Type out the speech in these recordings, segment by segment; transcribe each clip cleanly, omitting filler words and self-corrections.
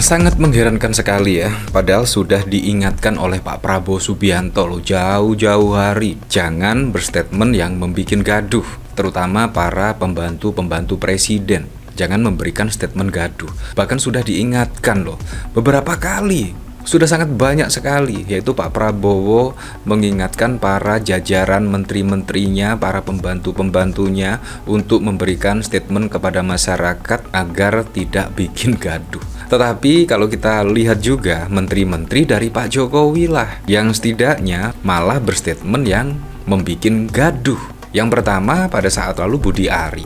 Sangat mengherankan sekali ya, padahal sudah diingatkan oleh Pak Prabowo Subianto loh jauh-jauh hari, jangan berstatement yang membuat gaduh, terutama para pembantu-pembantu presiden. Jangan memberikan statement gaduh. Bahkan sudah diingatkan loh beberapa kali. Sudah sangat banyak sekali, yaitu Pak Prabowo mengingatkan para jajaran menteri-menterinya, para pembantu-pembantunya untuk memberikan statement kepada masyarakat agar tidak bikin gaduh. Tetapi kalau kita lihat juga menteri-menteri dari Pak Jokowi lah yang setidaknya malah berstatement yang membuat gaduh. Yang pertama pada saat lalu Budi Ari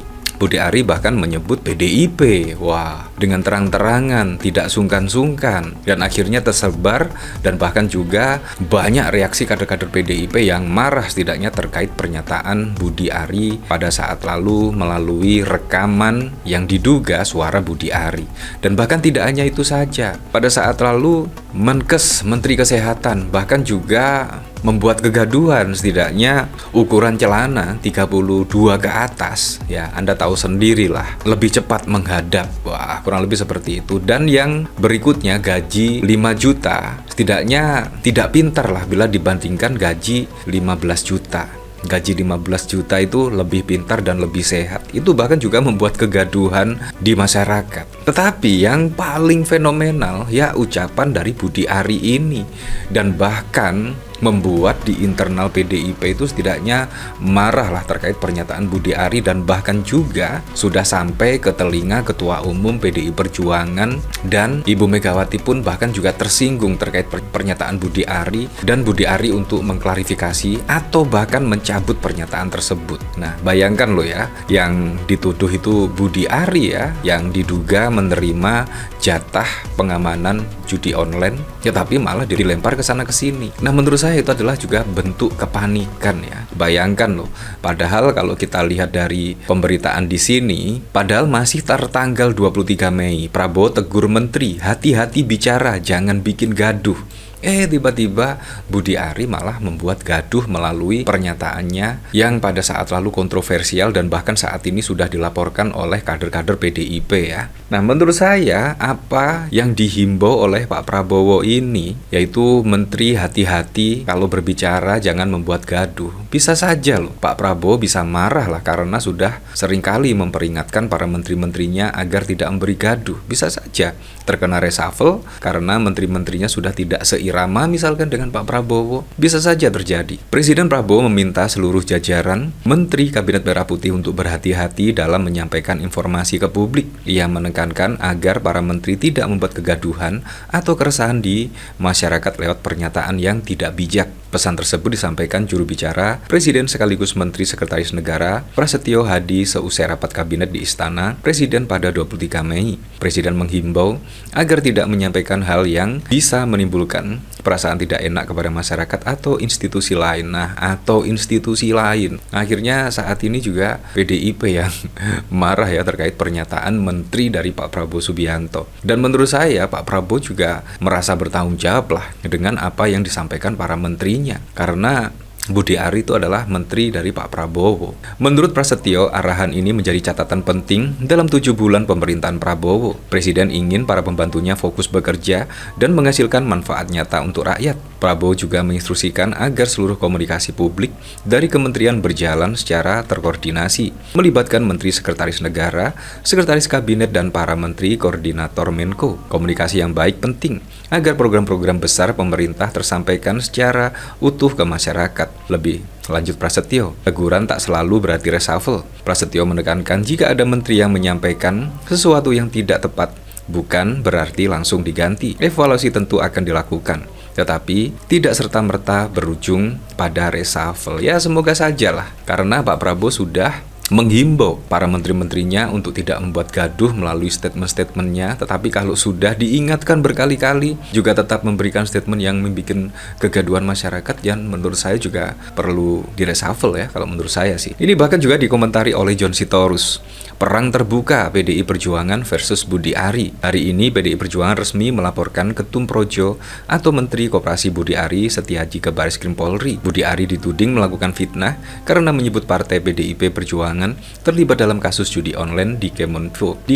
bahkan menyebut PDIP, wah, dengan terang-terangan, tidak sungkan-sungkan, dan akhirnya tersebar dan bahkan juga banyak reaksi kader-kader PDIP yang marah setidaknya terkait pernyataan Budi Ari pada saat lalu melalui rekaman yang diduga suara Budi Ari. Dan bahkan tidak hanya itu saja, pada saat lalu Menkes, Menteri Kesehatan, bahkan juga membuat kegaduhan, setidaknya ukuran celana 32 ke atas, ya Anda tahu sendirilah, lebih cepat menghadap, wah kurang lebih seperti itu. Dan yang berikutnya gaji 5 juta, setidaknya tidak pintar lah bila dibandingkan gaji 15 juta. Gaji 15 juta itu lebih pintar dan lebih sehat. Itu bahkan juga membuat kegaduhan di masyarakat. Tetapi yang paling fenomenal ya ucapan dari Budi Ari ini. Dan bahkan membuat di internal PDIP itu setidaknya marahlah terkait pernyataan Budi Ari, dan bahkan juga sudah sampai ke telinga Ketua Umum PDI Perjuangan, dan Ibu Megawati pun bahkan juga tersinggung terkait pernyataan Budi Ari, dan Budi Ari untuk mengklarifikasi atau bahkan mencabut pernyataan tersebut. Nah, bayangkan loh ya, yang dituduh itu Budi Ari ya, yang diduga menerima jatah pengamanan judi online, ya tapi malah dilempar ke sana ke sini. Nah, menurut saya itu adalah juga bentuk kepanikan ya. Bayangkan loh, padahal kalau kita lihat dari pemberitaan di sini, padahal masih tertanggal 23 Mei, Prabowo tegur menteri, hati-hati bicara, jangan bikin gaduh. Tiba-tiba Budi Ari malah membuat gaduh melalui pernyataannya yang pada saat lalu kontroversial dan bahkan saat ini sudah dilaporkan oleh kader-kader PDIP ya. Nah, menurut saya apa yang dihimbau oleh Pak Prabowo ini, yaitu menteri hati-hati kalau berbicara jangan membuat gaduh. Bisa saja loh Pak Prabowo bisa marah lah karena sudah seringkali memperingatkan para menteri-menterinya agar tidak memberi gaduh. Bisa saja terkena reshuffle karena menteri-menterinya sudah tidak seirama misalkan dengan Pak Prabowo. Bisa saja terjadi. Presiden Prabowo meminta seluruh jajaran Menteri Kabinet Merah Putih untuk berhati-hati dalam menyampaikan informasi ke publik. Ia menekankan agar para menteri tidak membuat kegaduhan atau keresahan di masyarakat lewat pernyataan yang tidak bijak. Pesan tersebut disampaikan juru bicara Presiden sekaligus Menteri Sekretaris Negara Prasetyo Hadi seusai rapat kabinet di Istana Presiden pada 23 Mei. Presiden menghimbau agar tidak menyampaikan hal yang bisa menimbulkan perasaan tidak enak kepada masyarakat atau institusi lain. Akhirnya saat ini juga PDIP yang marah ya terkait pernyataan menteri dari Pak Prabowo Subianto. Dan menurut saya Pak Prabowo juga merasa bertanggung jawab lah dengan apa yang disampaikan para menterinya, karena Budi Ari itu adalah menteri dari Pak Prabowo. Menurut Prasetyo, arahan ini menjadi catatan penting dalam 7 bulan pemerintahan Prabowo. Presiden ingin para pembantunya fokus bekerja dan menghasilkan manfaat nyata untuk rakyat. Prabowo juga menginstruksikan agar seluruh komunikasi publik dari kementerian berjalan secara terkoordinasi, melibatkan Menteri Sekretaris Negara, Sekretaris Kabinet, dan para Menteri Koordinator Menko. Komunikasi yang baik penting agar program-program besar pemerintah tersampaikan secara utuh ke masyarakat. Lebih lanjut Prasetyo, teguran tak selalu berarti reshuffle. Prasetyo menekankan jika ada menteri yang menyampaikan sesuatu yang tidak tepat, bukan berarti langsung diganti. Evaluasi tentu akan dilakukan, tetapi tidak serta-merta berujung pada reshuffle. Ya semoga sajalah, karena Pak Prabowo sudah menghimbau para menteri-menterinya untuk tidak membuat gaduh melalui statement-statementnya, tetapi kalau sudah diingatkan berkali-kali juga tetap memberikan statement yang membuat kegaduhan masyarakat, yang menurut saya juga perlu direshuffle ya kalau menurut saya sih. Ini bahkan juga dikomentari oleh John Sitorus. Perang terbuka PDI Perjuangan versus Budi Ari. Hari ini PDI Perjuangan resmi melaporkan Ketum Projo atau Menteri Koperasi Budi Ari Setiaji ke Bareskrim Polri. Budi Ari dituding melakukan fitnah karena menyebut partai PDIP Perjuangan terlibat dalam kasus judi online di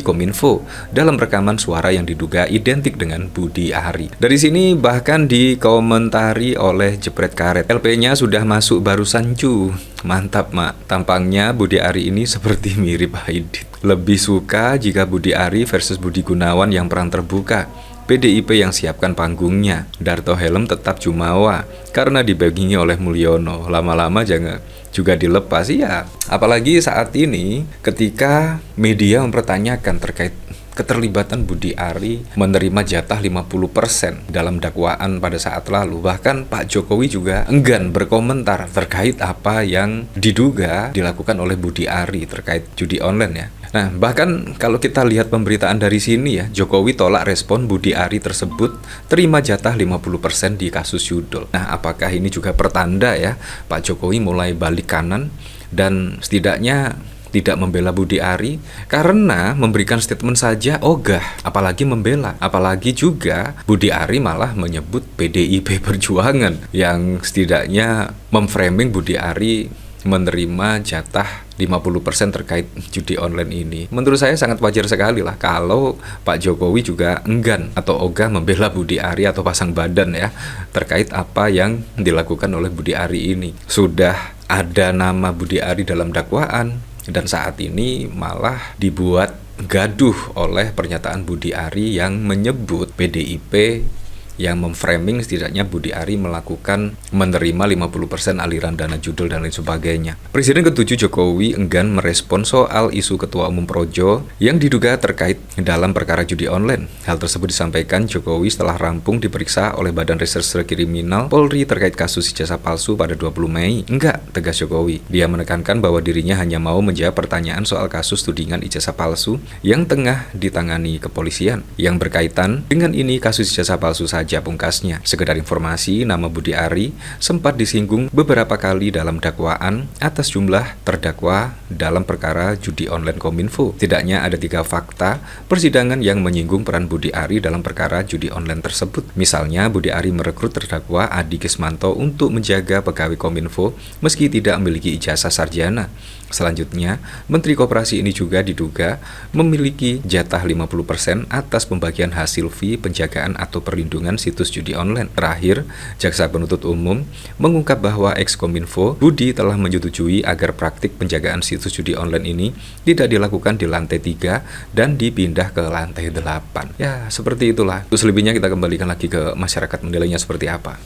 Kominfo dalam rekaman suara yang diduga identik dengan Budi Ari. Dari sini bahkan dikomentari oleh Jepret Karet, LP-nya sudah masuk barusan cu. Mantap mak, tampangnya Budi Ari ini seperti mirip Aidit. Lebih suka jika Budi Ari versus Budi Gunawan yang perang terbuka. PDIP yang siapkan panggungnya, Darto Helm tetap jumawa karena dibackingi oleh Mulyono. Lama-lama jangan juga dilepas ya. Apalagi saat ini ketika media mempertanyakan terkait keterlibatan Budi Ari menerima jatah 50% dalam dakwaan pada saat lalu. Bahkan Pak Jokowi juga enggan berkomentar terkait apa yang diduga dilakukan oleh Budi Ari terkait judi online ya. Nah, bahkan kalau kita lihat pemberitaan dari sini ya, Jokowi tolak respon Budi Ari tersebut terima jatah 50% di kasus judol. Nah, apakah ini juga pertanda ya Pak Jokowi mulai balik kanan dan setidaknya tidak membela Budi Ari karena memberikan statement saja ogah, apalagi membela. Apalagi juga Budi Ari malah menyebut PDIP Perjuangan yang setidaknya memframing Budi Ari menerima jatah 50% terkait judi online ini. Menurut saya sangat wajar sekali lah kalau Pak Jokowi juga enggan atau ogah membela Budi Ari atau pasang badan ya terkait apa yang dilakukan oleh Budi Ari ini. Sudah ada nama Budi Ari dalam dakwaan dan saat ini malah dibuat gaduh oleh pernyataan Budi Ari yang menyebut PDIP yang memframing setidaknya Budi Ari melakukan menerima 50% aliran dana judul dan lain sebagainya. Presiden ke-7 Jokowi enggan merespon soal isu Ketua Umum Projo yang diduga terkait dalam perkara judi online. Hal tersebut disampaikan Jokowi setelah rampung diperiksa oleh Badan Reserse Kriminal Polri terkait kasus ijazah palsu pada 20 Mei. Enggak, tegas Jokowi. Dia menekankan bahwa dirinya hanya mau menjawab pertanyaan soal kasus tudingan ijazah palsu yang tengah ditangani kepolisian. Yang berkaitan dengan ini kasus ijazah palsu saja pungkasnya. Sekedar informasi, nama Budi Ari sempat disinggung beberapa kali dalam dakwaan atas jumlah terdakwa dalam perkara judi online Kominfo. Tidaknya ada 3 fakta persidangan yang menyinggung peran Budi Ari dalam perkara judi online tersebut. Misalnya, Budi Ari merekrut terdakwa Adi Kismanto untuk menjaga pegawai Kominfo meski tidak memiliki ijazah sarjana. Selanjutnya, Menteri Koperasi ini juga diduga memiliki jatah 50% atas pembagian hasil fee penjagaan atau perlindungan situs judi online. Terakhir, Jaksa Penuntut Umum mengungkap bahwa ex-Kominfo Budi telah menyetujui agar praktik penjagaan situs judi online ini tidak dilakukan di lantai 3 dan dipindah ke lantai 8. Ya, seperti itulah. Terus selebihnya kita kembalikan lagi ke masyarakat menilainya seperti apa.